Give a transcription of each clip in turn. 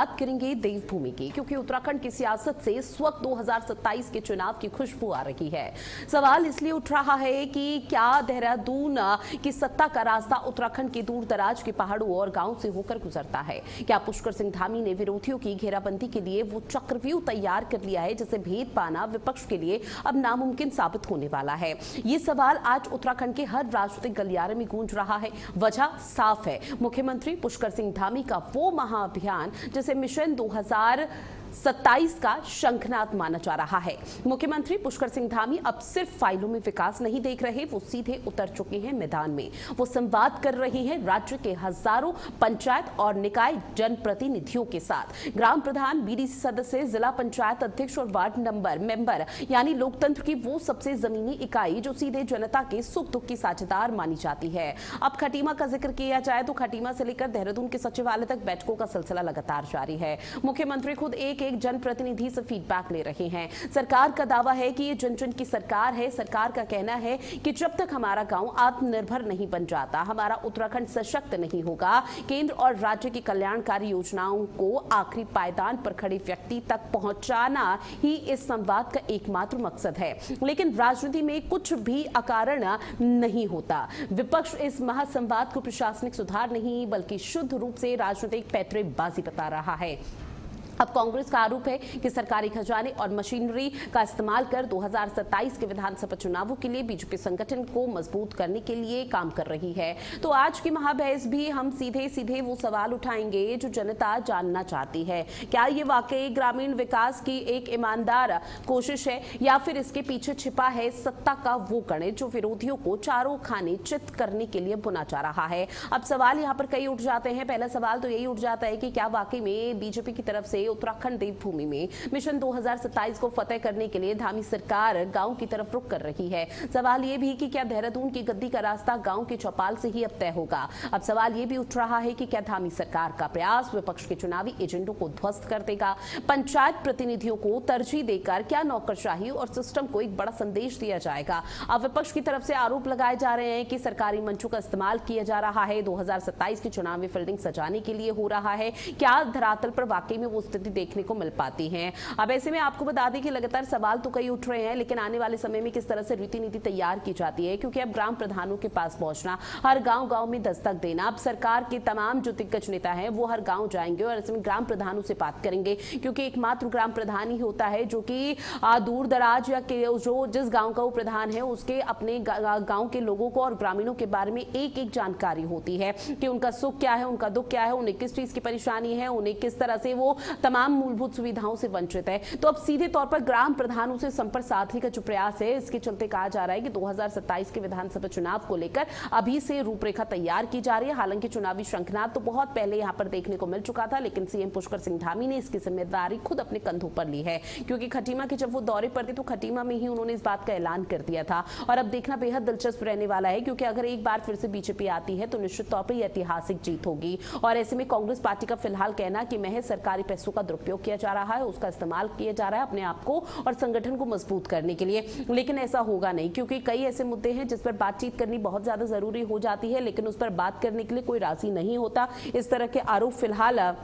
बात करेंगे देवभूमि की, क्योंकि उत्तराखंड की सियासत से इस वक्त 2027 के चुनाव की खुशबू आ रही है। सवाल इसलिए उठ रहा है कि क्या देहरादून की सत्ता का रास्ता उत्तराखंड के दूर दराज के पहाड़ों और गांव से होकर गुजरता है। क्या पुष्कर सिंह धामी ने विरोधियों की घेराबंदी के लिए वो चक्रव्यूह तैयार कर लिया है जिसे भेद पाना विपक्ष के लिए अब नामुमकिन साबित होने वाला है। ये सवाल आज उत्तराखंड के हर राजनीतिक गलियारे में गूंज रहा है। वजह साफ है, मुख्यमंत्री पुष्कर सिंह धामी का वो महाअभियान जिसे मिशन 2027 का शंखनाद माना जा रहा है। मुख्यमंत्री पुष्कर सिंह धामी अब सिर्फ फाइलों में विकास नहीं देख रहे, वो सीधे उतर चुके हैं मैदान में। वो संवाद कर रहे हैं राज्य के हजारों पंचायत और निकाय जनप्रतिनिधियों के साथ। ग्राम प्रधान, बीडीसी सदस्य, जिला पंचायत अध्यक्ष और वार्ड मेंबर यानी लोकतंत्र की वो सबसे जमीनी इकाई जो सीधे जनता के सुख दुख की साझेदार मानी जाती है। अब खटीमा का जिक्र किया जाए तो खटीमा से लेकर देहरादून के सचिवालय तक बैठकों का सिलसिला लगातार जारी है। मुख्यमंत्री खुद एक जनप्रतिनिधि से फीडबैक ले रहे हैं। सरकार का दावा है कि ये जन जन की सरकार है। सरकार का कहना है कि जब तक हमारा गांव आत्मनिर्भर नहीं बन जाता, हमारा उत्तराखंड सशक्त नहीं होगा। केंद्र और राज्य की कल्याणकारी योजनाओं को आखिरी पायदान पर खड़े व्यक्ति तक पहुंचाना ही इस संवाद का एकमात्र मकसद है। लेकिन राजनीति में कुछ भी अकारण नहीं होता। विपक्ष इस महासंवाद को प्रशासनिक सुधार नहीं बल्कि शुद्ध रूप से राजनीतिक पैंतरेबाजी बता रहा है। अब कांग्रेस का आरोप है कि सरकारी खजाने और मशीनरी का इस्तेमाल कर 2027 के विधानसभा चुनावों के लिए बीजेपी संगठन को मजबूत करने के लिए काम कर रही है। तो आज की महाबहस भी हम सीधे सीधे वो सवाल उठाएंगे जो जनता जानना चाहती है। क्या ये वाकई ग्रामीण विकास की एक ईमानदार कोशिश है या फिर इसके पीछे छिपा है सत्ता का वो गणित जो विरोधियों को चारों खाने चित करने के लिए बुना जा रहा है। अब सवाल यहाँ पर कई उठ जाते हैं। पहला सवाल तो यही उठ जाता है कि क्या वाकई में बीजेपी की तरफ से उत्तराखंड देवभूमि में मिशन 2027 को फतेह करने के लिए धामी सरकार गांव की तरफ रुख कर रही है। सवाल यह भी कि क्या देहरादून की गद्दी का रास्ता गांव के चौपाल से ही अब तय होगा। अब सवाल यह भी उठ रहा है कि क्या धामी सरकार का प्रयास विपक्ष के चुनावी एजेंडों को ध्वस्त कर देगा। पंचायत प्रतिनिधियों को तरजीह देकर क्या नौकरशाही और सिस्टम को एक बड़ा संदेश दिया जाएगा। अब विपक्ष की तरफ से आरोप लगाए जा रहे हैं कि सरकारी मंचों का इस्तेमाल किया जा रहा है, 2027 की चुनावी फील्डिंग सजाने के लिए हो रहा है। क्या धरातल पर वाकई में वो स्थिति देखने को मिल पाती हैं। अब ऐसे में आपको बता दें कि लगातार सवाल तो कई उठ रहे हैं, लेकिन आने वाले समय में किस तरह से रीति नीति तैयार की जाती है, क्योंकि अब ग्राम प्रधानों के पास पहुंचना, हर गांव में दस्तक देना, अब सरकार के तमाम जो दिग्गज नेता हैं वो हर गांव जाएंगे और ऐसे में ग्राम प्रधानों से बात करेंगे, क्योंकि एकमात्र ग्राम प्रधान ही होता है जो कि दूर दराज या जो जिस गाँव का वो प्रधान है उसके अपने गाँव के लोगों को और ग्रामीणों के बारे में एक एक जानकारी होती है कि उनका सुख क्या है, उनका दुख क्या है, उन्हें किस चीज की परेशानी है, उन्हें किस तरह से वो तमाम मूलभूत सुविधाओं से वंचित है। तो अब सीधे तौर पर ग्राम प्रधानों से संपर्क साधने का जो प्रयास है, इसके चलते कहा जा रहा है कि 2027 के विधानसभा चुनाव को लेकर अभी से रूपरेखा तैयार की जा रही है। हालांकि चुनावी शंखनाद तो बहुत पहले यहां पर देखने को मिल चुका था, लेकिन सीएम पुष्कर सिंह धामी ने इसकी जिम्मेदारी खुद अपने कंधों पर ली है, क्योंकि खटीमा के जब वो दौरे पर थे तो खटीमा में ही उन्होंने इस बात का ऐलान कर दिया था। और अब देखना बेहद दिलचस्प रहने वाला है, क्योंकि अगर एक बार फिर से बीजेपी आती है तो निश्चित तौर पर यह ऐतिहासिक जीत होगी। और ऐसे में कांग्रेस पार्टी का फिलहाल कहना कि महज सरकारी पैसों का दुरुपयोग किया जा रहा है, उसका इस्तेमाल किया जा रहा है अपने आप को और संगठन को मजबूत करने के लिए, लेकिन ऐसा होगा नहीं, क्योंकि कई ऐसे मुद्दे हैं जिस पर बातचीत करनी बहुत ज्यादा जरूरी हो जाती है, लेकिन उस पर बात करने के लिए कोई राजी नहीं होता। इस तरह के आरोप फिलहाल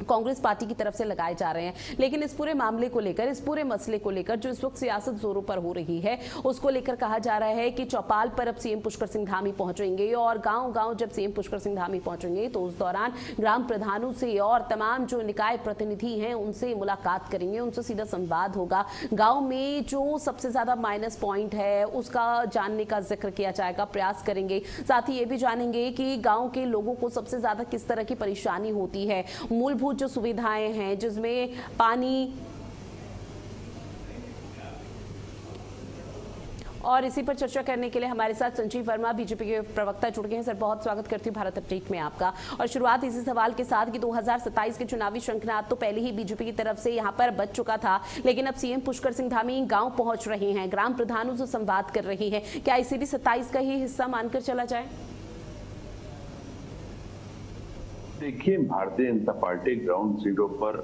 कांग्रेस पार्टी की तरफ से लगाए जा रहे हैं। लेकिन इस पूरे मामले को लेकर, इस पूरे मसले को लेकर जो इस वक्त सियासत जोरों पर हो रही है, उसको लेकर कहा जा रहा है कि चौपाल पर अब सीएम पुष्कर सिंह धामी पहुंचेंगे और गांव-गांव जब सीएम पुष्कर सिंह धामी पहुंचेंगे तो उस दौरान ग्राम प्रधानों से और तमाम जो निकाय प्रतिनिधि हैं उनसे मुलाकात करेंगे, उनसे सीधा संवाद होगा। गाँव में जो सबसे ज्यादा माइनस पॉइंट है उसका जानने का जिक्र किया जाएगा, प्रयास करेंगे। साथ ही ये भी जानेंगे कि गाँव के लोगों को सबसे ज्यादा किस तरह की परेशानी होती है, मूलभूत जो सुविधाएं हैं जिसमें पानी, और इसी पर चर्चा करने के लिए हमारे साथ संजीव वर्मा बीजेपी के प्रवक्ता जुड़ गए हैं। सर, बहुत स्वागत करती हूँ भारत अपडेट में आपका। और शुरुआत इसी सवाल के साथ कि 2027 के चुनावी शंखनाद तो पहले ही बीजेपी की तरफ से यहाँ पर बच चुका था, लेकिन अब सीएम पुष्कर सिंह धामी गांव पहुंच रहे हैं, ग्राम प्रधानों से संवाद कर रही है। क्या इसे भी 27 का ही हिस्सा मानकर चला जाए? देखिए, Bharatiya Janata party ground zero पर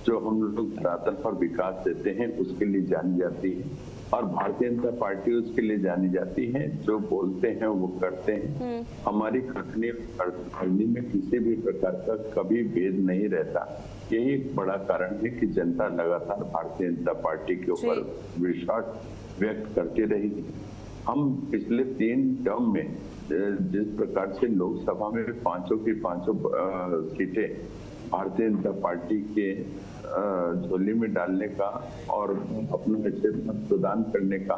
जो हम लोग धरातल पर विकास देते हैं उसके लिए जानी जाती है। और भारतीय जनता पार्टी उसके लिए जानी जाती है। जो बोलते हैं वो करते हैं। हमारी करनी में किसी भी प्रकार का कभी भेद नहीं रहता। यही एक बड़ा कारण है कि जनता लगातार भारतीय जनता पार्टी के ऊपर विश्वास व्यक्त करती रही। हम पिछले 3 टर्म में जिस प्रकार से लोकसभा में पांचों की पांचों सीटें भारतीय जनता पार्टी के झोली में डालने का और अपना मत प्रदान करने का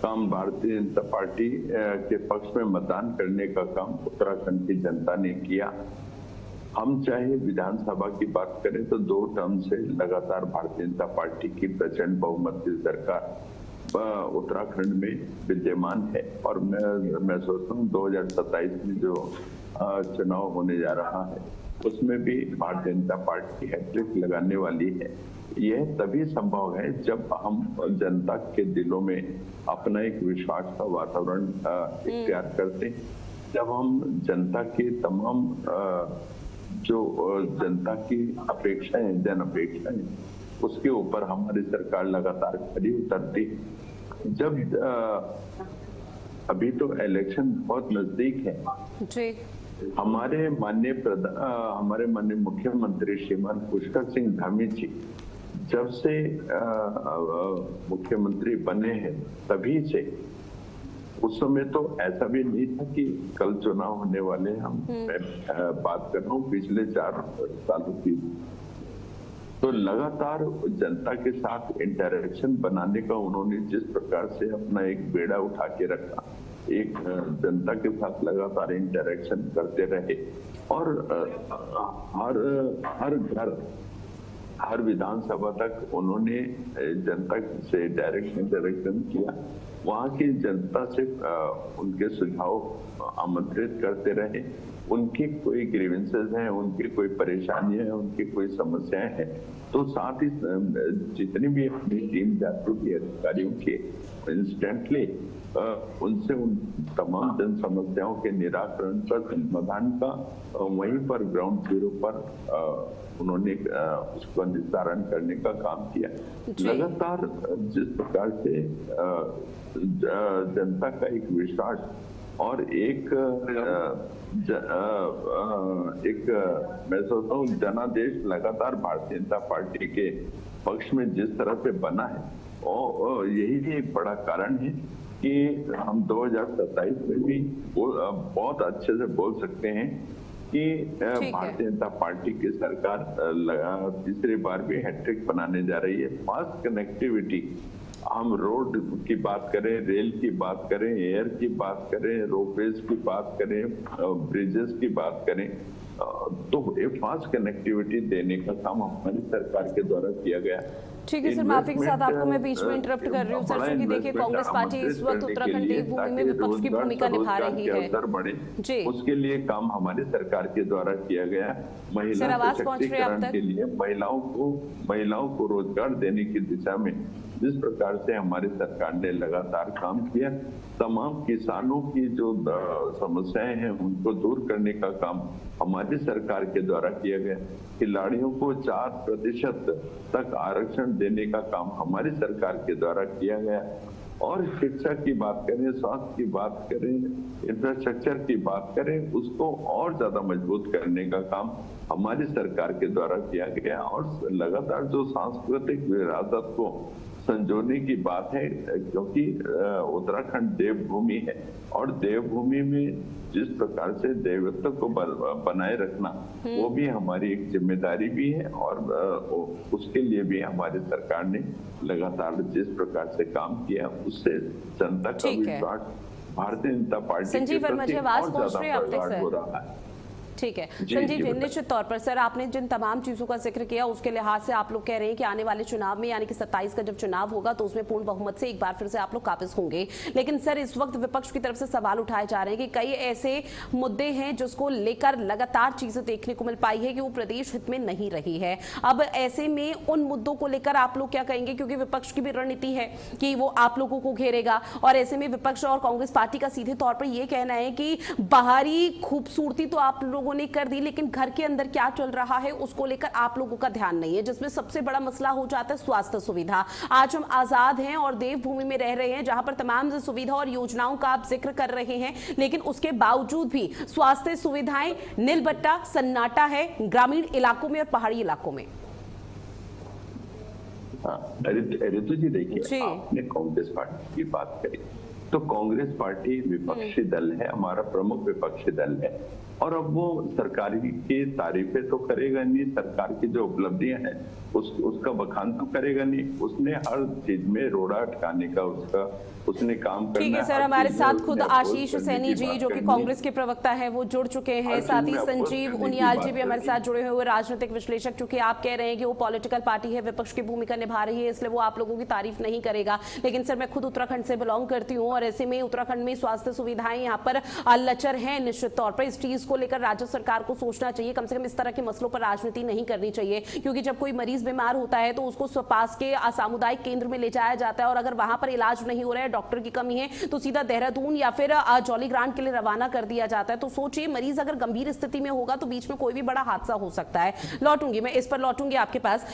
काम, भारतीय जनता पार्टी के पक्ष में मतदान करने का काम उत्तराखंड की जनता ने किया। हम चाहे विधानसभा की बात करें तो 2 टर्म से लगातार भारतीय जनता पार्टी की प्रचंड बहुमत की सरकार उत्तराखंड में विद्यमान है। और मैं सोचता हूँ 2027 में जो चुनाव होने जा रहा है उसमें भी भारतीय जनता पार्टी हैट्रिक लगाने वाली है। यह तभी संभव है जब हम जनता के दिलों में अपना एक विश्वास का वातावरण इख्तियार करते हैं, जब हम जनता की तमाम जो जनता की अपेक्षाएं, जन अपेक्षाएं, उसके ऊपर हमारी सरकार लगातार खरी उतरती है। जब अभी तो इलेक्शन बहुत नजदीक है जी। हमारे माननीय मुख्यमंत्री श्रीमान पुष्कर सिंह धामी जी जब से मुख्यमंत्री बने हैं तभी से, उस समय तो ऐसा भी नहीं था कि कल चुनाव होने वाले हम बात कर रहा हूँ पिछले 4 सालों की। तो लगातार जनता के साथ इंटरेक्शन बनाने का उन्होंने जिस प्रकार से अपना एक बेड़ा उठा के रखा, एक जनता के साथ लगातार इंटरेक्शन करते रहे और हर घर, हर विधानसभा तक उन्होंने जनता से डायरेक्ट इंटरेक्शन किया। वहाँ की जनता से उनके सुझाव आमंत्रित करते रहे। उनकी कोई ग्रीवेंसेस हैं, उनकी कोई परेशानियां हैं, उनकी कोई समस्याएं हैं, तो साथ ही जितनी भी अपनी टीम जागरूक अधिकारियों के इंस्टेंटली उनसे उन तमाम जन समस्याओं के निराकरण का, समाधान का वहीं पर ग्राउंड जीरो पर उन्होंने उसका निस्तारण करने का काम किया। लगातार जिस प्रकार से जनता का एक विश्वास और एक मैं सोचता हूँ जनादेश लगातार भारतीय जनता पार्टी के पक्ष में जिस तरह से बना है, और यही एक बड़ा कारण है कि हम 2027 में भी बहुत अच्छे से बोल सकते हैं कि भारतीय जनता पार्टी की सरकार तीसरी बार भी हैट्रिक बनाने जा रही है। फास्ट कनेक्टिविटी, हम रोड की बात करें, रेल की बात करें, एयर की बात करें, रोपवेज की बात करें, ब्रिजेस की बात करें, तो ये फास्ट कनेक्टिविटी देने का काम हमारी सरकार के द्वारा किया गया। ठीक है सर, माफी के साथ आपको मैं बीच में इंटरप्ट कर रही हूँ सर, क्योंकि देखिए कांग्रेस पार्टी इस वक्त उत्तराखंड देवभूमि में विपक्ष की भूमिका निभा रही है जी। उसके लिए काम हमारी सरकार के द्वारा किया गया। महिला सशक्तिकरण के लिए महिलाओं को रोजगार देने की दिशा में जिस प्रकार से हमारी सरकार ने लगातार काम किया, तमाम किसानों की जो समस्याएं हैं उनको दूर करने का काम हमारी सरकार के द्वारा किया गया। खिलाड़ियों को 4% तक आरक्षण देने का काम हमारी सरकार के द्वारा किया गया। और शिक्षा की बात करें, स्वास्थ्य की बात करें, इंफ्रास्ट्रक्चर की बात करें, उसको और ज्यादा मजबूत करने का काम हमारी सरकार के द्वारा किया गया। और लगातार जो सांस्कृतिक विरासत को संजोने की बात है, क्योंकि उत्तराखंड देवभूमि है और देवभूमि में जिस प्रकार से देवत्व को बनाए रखना वो भी हमारी एक जिम्मेदारी भी है। और उसके लिए भी हमारी सरकार ने लगातार जिस प्रकार से काम किया उससे जनता का विश्वास भारतीय जनता पार्टी के प्रति और ज्यादा प्रगाढ़ हो रहा है। ठीक है संजीव जी, निश्चित तौर पर सर आपने जिन तमाम चीजों का जिक्र किया उसके लिहाज से आप लोग कह रहे हैं कि आने वाले चुनाव में यानी कि 27 का जब चुनाव होगा तो उसमें पूर्ण बहुमत से एक बार फिर से आप लोग काबिज होंगे। लेकिन सर इस वक्त विपक्ष की तरफ से सवाल उठाए जा रहे हैं कि कई ऐसे मुद्दे हैं जिसको लेकर लगातार चीजें देखने को मिल पाई है कि वो प्रदेश हित में नहीं रही है। अब ऐसे में उन मुद्दों को लेकर आप लोग क्या कहेंगे, क्योंकि विपक्ष की भी रणनीति है कि वो आप लोगों को घेरेगा, और ऐसे में विपक्ष और कांग्रेस पार्टी का सीधे तौर पर यह कहना है कि बाहरी खूबसूरती तो आप लोग लोगों ने कर दी, लेकिन घर के अंदर क्या चल रहा है उसको लेकर आप लोगों का ध्यान नहीं है, जिसमें सबसे बड़ा मसला हो जाता है स्वास्थ्य सुविधा। आज हम आजाद हैं और देवभूमि में रह रहे हैं, जहां पर तमाम सुविधा और योजनाओं का आप जिक्र कर रहे हैं, लेकिन उसके बावजूद भी स्वास्थ्य सुविधाएं नीलबट्टा सन्नाटा है ग्रामीण इलाकों में और पहाड़ी इलाकों में। ऋतु जी, देखिए, आपने कांग्रेस पार्टी की बात करी, तो कांग्रेस पार्टी विपक्षी दल है, हमारा प्रमुख विपक्षी दल है, और अब वो सरकार की तारीफें तो करेगा नहीं, सरकार की जो उपलब्धियां हैं उसका बखान तो करेगा नहीं। उसने हर चीज में रोड़ा अटकाने का उसने काम करना। ठीक है सर, हमारे साथ खुद आशीष सैनी जी जो कि कांग्रेस के प्रवक्ता है वो जुड़ चुके हैं, साथ ही संजीव उनियाल जी भी हमारे साथ जुड़े हुए राजनीतिक विश्लेषक। चूंकि आप कह रहे हैं कि वो पॉलिटिकल पार्टी है, विपक्ष की भूमिका निभा रही है, इसलिए वो आप लोगों की तारीफ नहीं करेगा, लेकिन सर मैं खुद उत्तराखंड से बिलोंग करती हूँ और ऐसे में उत्तराखंड में स्वास्थ्य सुविधाएं यहाँ पर लचर हैं। निश्चित तौर पर इस चीज को लेकर राज्य सरकार को सोचना चाहिए, कम से कम इस तरह के मसलों पर राजनीति नहीं करनी चाहिए, क्योंकि जब कोई मरीज बीमार होता है तो उसको पास के सामुदायिक केंद्र में ले जाया जाता है, और अगर वहां पर इलाज नहीं हो रहा है, डॉक्टर की कमी है, तो सीधा देहरादून या फिर जौलीग्रांट के लिए रवाना कर दिया जाता है। तो सोचिए, मरीज अगर गंभीर स्थिति में होगा तो बीच में कोई भी बड़ा हादसा हो सकता है। लौटूंगी मैं इस पर, लौटूंगी आपके पास।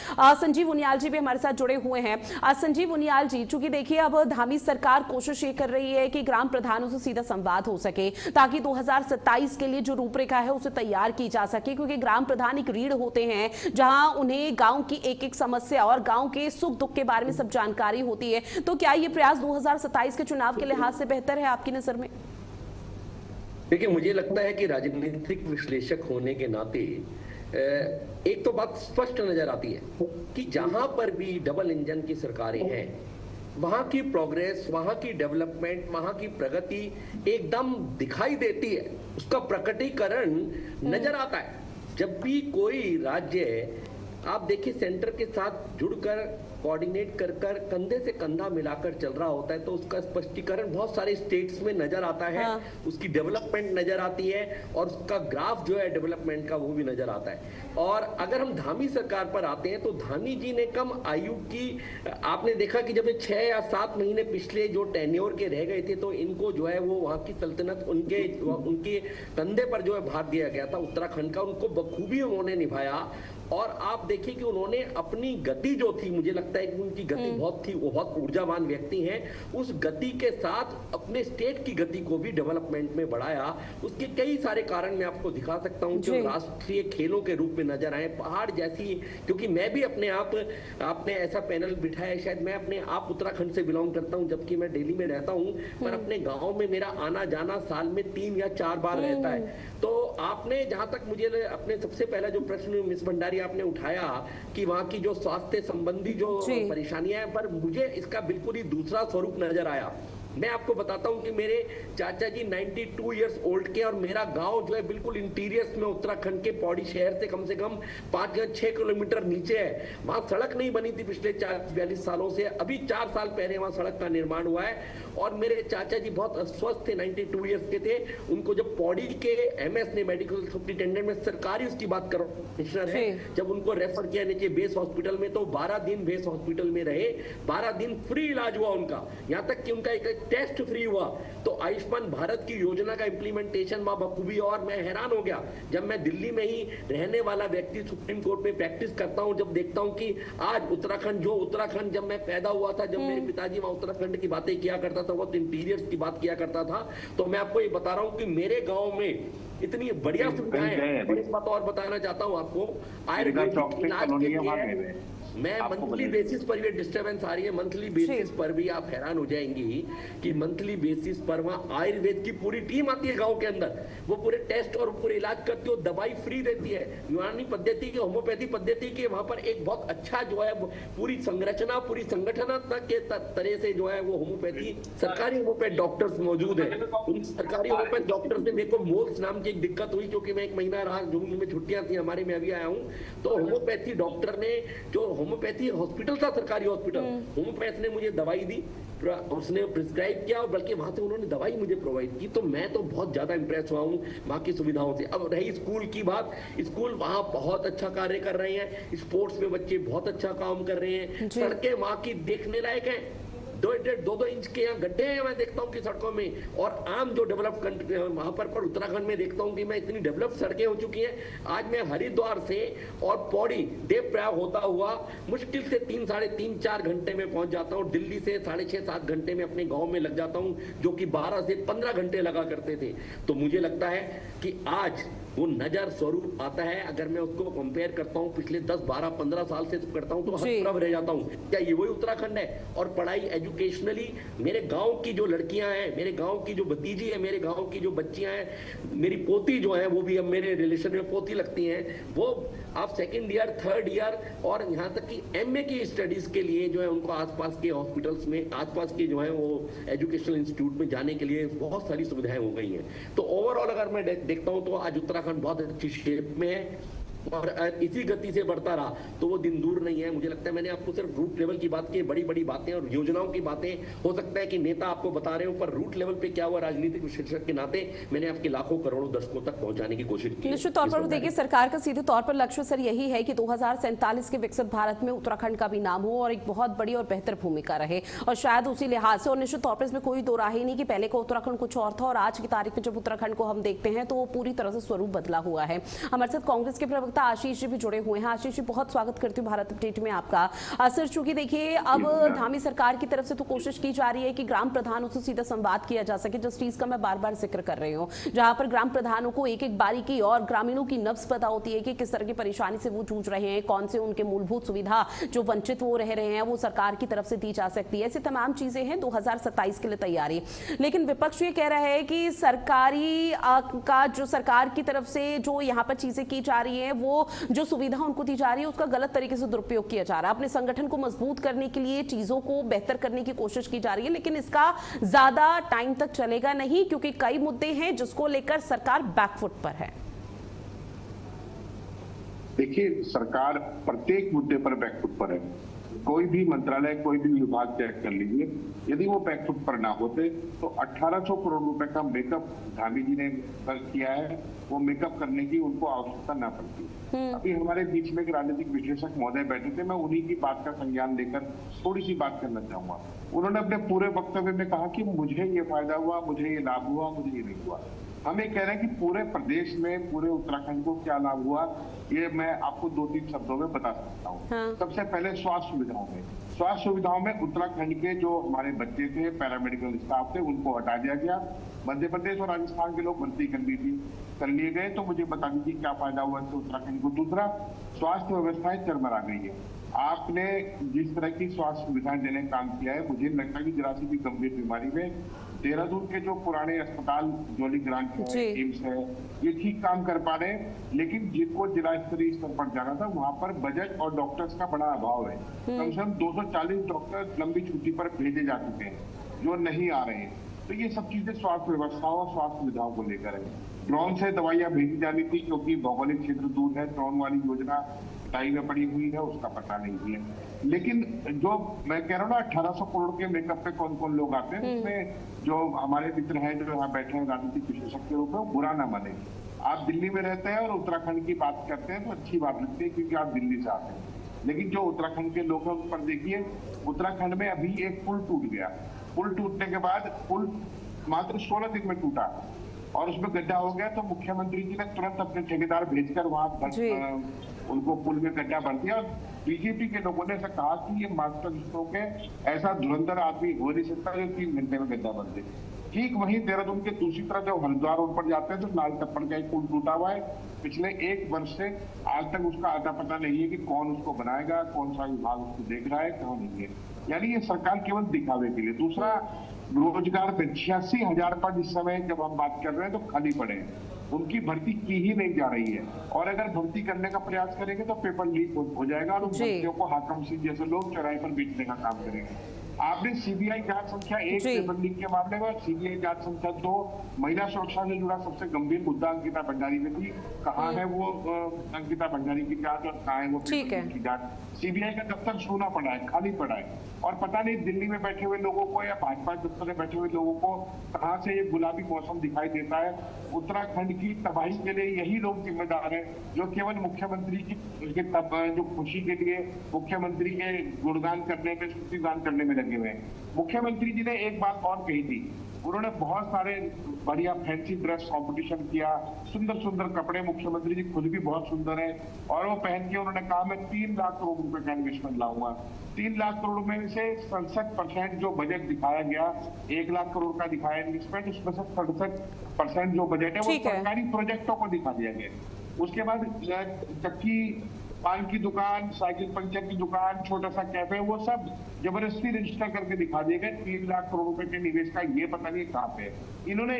संजीव उनियाल जी भी हमारे साथ जुड़े हुए हैं। संजीव उनियाल जी, चूंकि देखिए अब धामी सरकार कोशिश ये कर रही है कि ग्राम प्रधानों से सीधा संवाद हो सके, ताकि 2027 के लिए जो रूपरेखा है उसे तैयार की जा सके, क्योंकि ग्राम प्रधान एक रीढ़ होते हैं जहां उन्हें गांव की एक एक समस्या और गांव के सुख दुख के बारे में सब जानकारी होती है। तो क्या ये प्रयास 2027 के चुनाव के लिहाज से बेहतर है आपकी नजर में? देखिए, मुझे लगता है कि राजनीतिक विश्लेषक होने के नाते एक तो बात स्पष्ट नजर आती है कि जहां पर भी डबल इंजन की सरकारें हैं, वहां की प्रोग्रेस, वहां की डेवलपमेंट, वहां की प्रगति एकदम दिखाई देती है, उसका प्रकटीकरण नजर आता है। जब भी कोई राज्य, आप देखिए, सेंटर के साथ जुड़कर कोऑर्डिनेट कर कंधे से कंधा मिलाकर चल रहा होता है, तो उसका स्पष्टीकरण बहुत सारे स्टेट्स में नजर आता है। उसकी डेवलपमेंट नजर आती है और उसका ग्राफ जो है डेवलपमेंट का वो भी नजर आता है। और अगर हम धामी सरकार पर आते हैं तो धामी जी ने कम आयु की, आपने देखा कि जब 6 या 7 महीने पिछले जो टेन्योर के रह गए थे, तो इनको जो है वो वहां की सल्तनत उनके कंधे पर जो है भार दिया गया था उत्तराखंड का, उनको बखूबी उन्होंने निभाया। और आप देखिए कि उन्होंने अपनी गति जो थी, मुझे लगता है कि उनकी गति बहुत थी, वो बहुत ऊर्जावान व्यक्ति हैं, उस गति के साथ अपने स्टेट की गति को भी डेवलपमेंट में बढ़ाया। उसके कई सारे कारण मैं आपको दिखा सकता हूं जो राष्ट्रीय खेलों के रूप में नजर आए। पहाड़ जैसी, क्योंकि मैं भी अपने आपने ऐसा पैनल बिठाया, शायद मैं अपने आप उत्तराखंड से बिलोंग करता हूं, जबकि मैं दिल्ली में रहता हूं, पर अपने गाँव में मेरा आना जाना साल में 3 या 4 बार रहता है। तो आपने, जहां तक मुझे अपने सबसे पहला जो प्रश्न मिस भंडारी आपने उठाया कि वहां की जो स्वास्थ्य संबंधी जो परेशानियां हैं, पर मुझे इसका बिल्कुल ही दूसरा स्वरूप नजर आया। मैं आपको बताता हूं कि मेरे चाचा जी 92 इयर्स ओल्ड के, और मेरा गांव जो है बिल्कुल इंटीरियर्स में उत्तराखंड के पौड़ी शहर से कम 5 या 6 किलोमीटर नीचे है। वहां सड़क नहीं बनी थी पिछले 40-42 सालों से, अभी 4 साल पहले वहां सड़क का निर्माण हुआ है। और मेरे चाचा जी बहुत अस्वस्थ थे, 92 इयर्स के थे। उनको जब पौड़ी के MS ने, मेडिकल सुप्रिंटेंडेंट में सरकारी उसकी बात करो, कमिश्नर है, जब उनको रेफर किया नीचे बेस हॉस्पिटल में, तो 12 दिन बेस हॉस्पिटल में रहे, 12 दिन फ्री इलाज हुआ उनका, यहाँ तक कि उनका एक टेस्ट फ्री हुआ। तो आयुष्मान भारत की योजना का इंप्लीमेंटेशन वहां बखूबी, और मैं हैरान हो गया जब मैं दिल्ली में ही रहने वाला व्यक्ति सुप्रीम कोर्ट में प्रैक्टिस करता हूं, जब देखता हूं कि आज उत्तराखंड जब मैं पैदा हुआ था, जब मेरे पिताजी वहां उत्तराखंड की बातें किया करता था, वो इंटीरियर्स की बात किया करता था, तो मैं आपको ये बता रहा हूं कि मेरे गांव में इतनी बढ़िया सुविधाएं हैं। और एक बात और बताना चाहता हूं आपको, आयुर्वेदिक इलाज के लिए मैं मंथली बेसिस पर, ये डिस्टर्बेंस आ रही है, मंथली बेसिस पर भी आप हैरान हो जाएंगी कि मंथली बेसिस पर वहां आयुर्वेद की पूरी टीम आती है गांव के अंदर, वो पूरे टेस्ट और पूरे इलाज करती है, दवाई फ्री देती है। यूनानी पद्धति के, होम्योपैथी पद्धति के वहां पर एक बहुत अच्छा जो है पूरी संरचना, पूरी संगठनात्मक के तरह से जो है वो होम्योपैथी, सरकारी होम्योपैथ डॉक्टर्स मौजूद है। उन सरकारी होम्योपैथ डॉक्टर्स ने, मेरे को मोल्स नाम की एक दिक्कत हुई क्योंकि मैं 1 महीना रहा, जून में छुट्टियां थी हमारी, मैं अभी आया हूँ, तो होम्योपैथी डॉक्टर ने, जो होम्योपैथी हॉस्पिटल था, सरकारी हॉस्पिटल, होम्योपैथ ने मुझे दवाई दी, उसने प्रिस्क्राइब किया, और बल्कि वहां से उन्होंने दवाई मुझे प्रोवाइड की। तो मैं तो बहुत ज्यादा इंप्रेस हुआ हूँ वहां की सुविधाओं से। अब रही स्कूल की बात, स्कूल वहां बहुत अच्छा कार्य कर रहे हैं, स्पोर्ट्स में बच्चे बहुत अच्छा काम कर रहे हैं, सड़कें वहां की देखने लायक है। 2-2 इंच के यहाँ गड्ढे हैं मैं देखता हूँ कि सड़कों में, और आम जो डेवलप्ड कंट्री वहां पर उत्तराखंड में देखता हूँ कि मैं इतनी डेवलप्ड सड़कें हो चुकी हैं। आज मैं हरिद्वार से और पौड़ी देवप्रयाग होता हुआ मुश्किल से 3-3.5-4 घंटे में पहुंच जाता हूँ। दिल्ली से 6.5-7 घंटे में अपने गांव में लग जाता हूँ, जो कि 12 से 15 घंटे लगा करते थे। तो मुझे लगता है कि आज वो नजर स्वरूप आता है। अगर मैं उसको कंपेयर करता हूँ पिछले 10-12-15 साल से करता हूँ तो हतप्रभ रह जाता हूँ, क्या ये वही उत्तराखंड है? और पढ़ाई एजुकेशनली मेरे गांव की जो लड़कियां हैं, मेरे गांव की जो भतीजी है, मेरे गांव की जो बच्चियां हैं, मेरी पोती जो है वो भी अब मेरे रिलेशन में पोती लगती हैं, वो आप 2nd ईयर 3rd ईयर और यहाँ तक कि MA की स्टडीज के लिए जो है उनको आसपास के हॉस्पिटल्स में, आसपास के जो है वो एजुकेशनल इंस्टीट्यूट में जाने के लिए बहुत सारी सुविधाएं हो गई हैं। तो ओवरऑल अगर मैं देखता हूँ तो आज उत्तराखंड बहुत अच्छी शेप में है, और इसी गति से बढ़ता रहा तो वो दिन दूर नहीं है। मुझे लगता है मैंने आपको सिर्फ रूट लेवल की बात की, बड़ी बड़ी बातें और योजनाओं की बातें हो सकता है कि नेता आपको बता रहे हो, पर रूट लेवल पे क्या हुआ राजनीतिक विश्लेषक के नाते मैंने आपके लाखों करोड़ों दर्शकों तक पहुंचाने की कोशिश की। निश्चित तौर पर देखिए, सरकार का सीधे तौर पर लक्ष्य सर यही है कि 2047 के विकसित भारत में उत्तराखंड का भी नाम हो और एक बहुत बड़ी और बेहतर भूमिका रहे, और शायद उसी लिहाज से, और निश्चित तौर पर इसमें कोई दो राह ही नहीं कि पहले का उत्तराखंड कुछ और था और आज की तारीख में जब उत्तराखंड को हम देखते हैं तो वो पूरी तरह से स्वरूप बदला हुआ है। हमारे साथ कांग्रेस के प्रवक्ता आशीष जी भी जुड़े हुए हैं। आशीष जी, बहुत स्वागत करती हूँ भारत अपडेट में आपका। सर, चूंकि देखिए अब धामी सरकार की तरफ से तो कोशिश की जा रही है कि ग्राम प्रधानों से सीधा संवाद किया जा सके, जिस चीज का मैं बार बार जिक्र कर रही हूँ, जहां पर ग्राम प्रधानों को एक एक बारीकी और ग्रामीणों की नब्ज पता होती है कि किस तरह की परेशानी से वो जूझ रहे हैं, कौन से उनके मूलभूत सुविधा जो वंचित वो रह रहे हैं वो सरकार की तरफ से दी जा सकती है। ऐसी तमाम चीजें हैं 2027 के लिए तैयारी। लेकिन विपक्ष ये कह रहा है कि सरकारी का जो सरकार की तरफ से जो यहाँ पर चीजें की जा रही है, वो जो सुविधा उनको दी जा रही है उसका गलत तरीके से दुरुपयोग किया जा रहा है। अपने संगठन को मजबूत करने के लिए चीजों को बेहतर करने की कोशिश की जा रही है, लेकिन इसका ज्यादा टाइम तक चलेगा नहीं, क्योंकि कई मुद्दे हैं जिसको लेकर सरकार बैकफुट पर है। देखिए, सरकार प्रत्येक मुद्दे पर बैकफुट पर है। कोई भी मंत्रालय, कोई भी विभाग चेक कर लीजिए, यदि वो बैकफुट पर ना होते तो 1800 करोड़ रुपए का मेकअप धामी जी ने किया है, वो मेकअप करने की उनको आवश्यकता ना पड़ती। अभी हमारे बीच में एक राजनीतिक विश्लेषक महोदय बैठे थे, मैं उन्हीं की बात का संज्ञान लेकर थोड़ी सी बात करना चाहूंगा। उन्होंने अपने पूरे वक्तव्य में कहा कि मुझे ये फायदा हुआ, मुझे ये लाभ हुआ, मुझे ये नहीं हुआ। हम ये कह रहे हैं कि पूरे प्रदेश में, पूरे उत्तराखंड को क्या लाभ हुआ, ये मैं आपको 2-3 शब्दों में बता सकता हूँ। सबसे पहले स्वास्थ्य सुविधाओं में, स्वास्थ्य सुविधाओं में उत्तराखंड के जो हमारे बच्चे थे, पैरामेडिकल स्टाफ थे, उनको हटा दिया गया। मध्य प्रदेश और राजस्थान के लोग भर्ती कर लिए गए। तो मुझे बता दीजिए क्या फायदा हुआ इससे उत्तराखंड को। दूसरा, स्वास्थ्य व्यवस्थाएं चरमरा गई है। आपने जिस तरह की स्वास्थ्य सुविधाएं देने का काम किया है, मुझे लगता है कि जरा सी भी गंभीर बीमारी में देहरादून के जो पुराने अस्पताल, जोली ग्रांट है, एम्स है, ये ठीक काम कर पा रहे हैं, लेकिन जिनको जिला स्तरीय स्तर पर जाना था वहां पर बजट और डॉक्टर्स का बड़ा अभाव है। कम से कम 240 डॉक्टर लंबी छुट्टी पर भेजे जा चुके हैं, जो नहीं आ रहे हैं। तो ये सब चीजें स्वास्थ्य व्यवस्थाओं और स्वास्थ्य सुविधाओं को लेकर है। ड्रोन से दवाइयां भेजी जानी थी, क्योंकि भौगोलिक क्षेत्र दूर है, ड्रोन वाली योजना टाई में पड़ी हुई है, उसका पता नहीं है। लेकिन जो मैं कह रहा हूँ ना, 1800 करोड़ के मेकअप पे कौन कौन लोग आते हैं, उसमें जो हमारे मित्र हैं जो यहाँ बैठे हैं राजनीतिक विशेषज्ञ के रूप में, बुरा ना माने। आप दिल्ली में रहते हैं और उत्तराखंड की बात करते हैं तो अच्छी बात लगती है, क्योंकि आप दिल्ली से आते हैं। लेकिन जो उत्तराखंड के लोग हैं उस पर देखिए, उत्तराखंड में अभी एक पुल टूट गया। पुल टूटने के बाद पुल मात्र 16 दिन में टूटा और उसमें गड्ढा हो गया, तो मुख्यमंत्री जी ने तुरंत अपने ठेकेदार भेजकर वहां उनको पुल में गड्ढा भर दिया। और बीजेपी के लोगों ने ऐसा कहा कि ये मास्टर स्ट्रोक है, ऐसा धुरंधर आदमी हो नहीं सकता जो 3 घंटे में गड्ढा भर दे। ठीक वहीं देहरादून के दूसरी तरफ जब हरिद्वार रोड पर जाते हैं तो लाल टप्पड़ का एक पुल टूटा हुआ है। पिछले 1 वर्ष से आज तक उसका आता पता नहीं है कि कौन उसको बनाएगा, कौन सा विभाग उसको देख रहा है, कहाँ नहीं है। यानी ये सरकार केवल दिखावे के लिए। दूसरा, रोजगार पे 86,000 पद इस समय जब हम बात कर रहे हैं तो खाली पड़े हैं, उनकी भर्ती की ही नहीं जा रही है। और अगर भर्ती करने का प्रयास करेंगे तो पेपर लीक हो जाएगा और उन भर्तियों को हाकम सिंह जैसे लोग चौराहे पर बेचने का काम करेंगे। आपने सीबीआई जांच संख्या 1 पेपर लीक के मामले में, सीबीआई जांच संख्या 2 महिला सुरक्षा से जुड़ा सबसे गंभीर मुद्दा अंकिता भंडारी में थी। कहाँ है वो अंकिता भंडारी की जांच और कहाँ है वो की जांच? सीबीआई का दफ्तर सूना पड़ा है, खाली पड़ा है। और पता नहीं दिल्ली में बैठे हुए लोगों को या भाजपा दफ्तर में बैठे हुए लोगों को कहाँ से ये गुलाबी मौसम दिखाई देता है। उत्तराखंड की तबाही के लिए यही लोग जिम्मेदार हैं, जो केवल मुख्यमंत्री की जो खुशी के लिए मुख्यमंत्री के गुणगान करने में, स्तुतिगान करने में लगे हुए हैं। मुख्यमंत्री जी ने एक बात और कही थी, उन्होंने बहुत सारे बढ़िया फैंसी ड्रेस कंपटीशन किया, सुंदर सुंदर कपड़े, मुख्यमंत्री जी खुद भी बहुत सुंदर है, और वो पहन के उन्होंने कहा मैं 3 लाख करोड़ रुपए का इन्वेस्टमेंट लाऊंगा। 3 लाख करोड़ में से 67% जो बजट दिखाया गया, 1 लाख करोड़ का दिखाया इन्वेस्टमेंट, उसमें से 67% जो बजट है वो सरकारी प्रोजेक्टों को दिखा दिया गया। उसके बाद चक्की, पान की दुकान, साइकिल पंचर की दुकान, छोटा सा कैफे, वो सब जबरदस्ती रजिस्टर करके दिखा दिए गए। 3 लाख करोड़ रुपए के निवेश का ये पता नहीं कहाँ पे। इन्होंने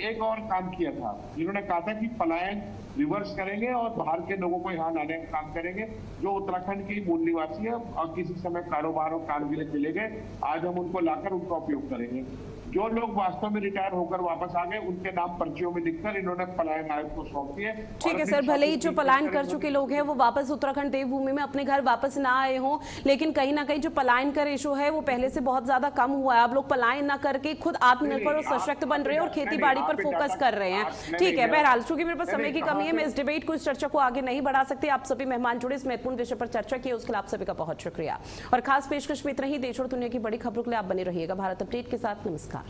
एक और काम किया था, इन्होंने कहा था कि पलायन रिवर्स करेंगे और बाहर के लोगों को यहाँ लाने का काम करेंगे, जो उत्तराखंड के मूल निवासी है और किसी समय कारोबार और काम के लिए चले गए, आज हम उनको लाकर उनका उपयोग करेंगे। जो लोग वास्तव में रिटायर होकर वापस आ गए, उनके नाम पर्चियों में लिखकर इन्होंने पलायन आयोग को सौंप दिए। ठीक है सर, भले ही जो पलायन कर चुके लोग हैं वो वापस उत्तराखंड देवभूमि में अपने घर वापस ना आए हों, लेकिन कहीं ना कहीं जो पलायन का रेशो है वो पहले से बहुत ज्यादा कम हुआ है। आप लोग पलायन ना करके खुद आत्मनिर्भर और सशक्त बन रहे हैं और खेती बाड़ी पर फोकस कर रहे हैं। ठीक है, बहरहाल चूंकि मेरे पास समय की कमी है, मैं इस डिबेट को, इस चर्चा को आगे नहीं बढ़ा सकती। आप सभी मेहमान जुड़े, इस महत्वपूर्ण विषय पर चर्चा की, उसके लिए आप सभी का बहुत शुक्रिया। और खास पेशकश में इतना ही। देश और दुनिया की बड़ी खबरों के लिए आप बने रहिएगा भारत अपडेट के साथ। नमस्कार।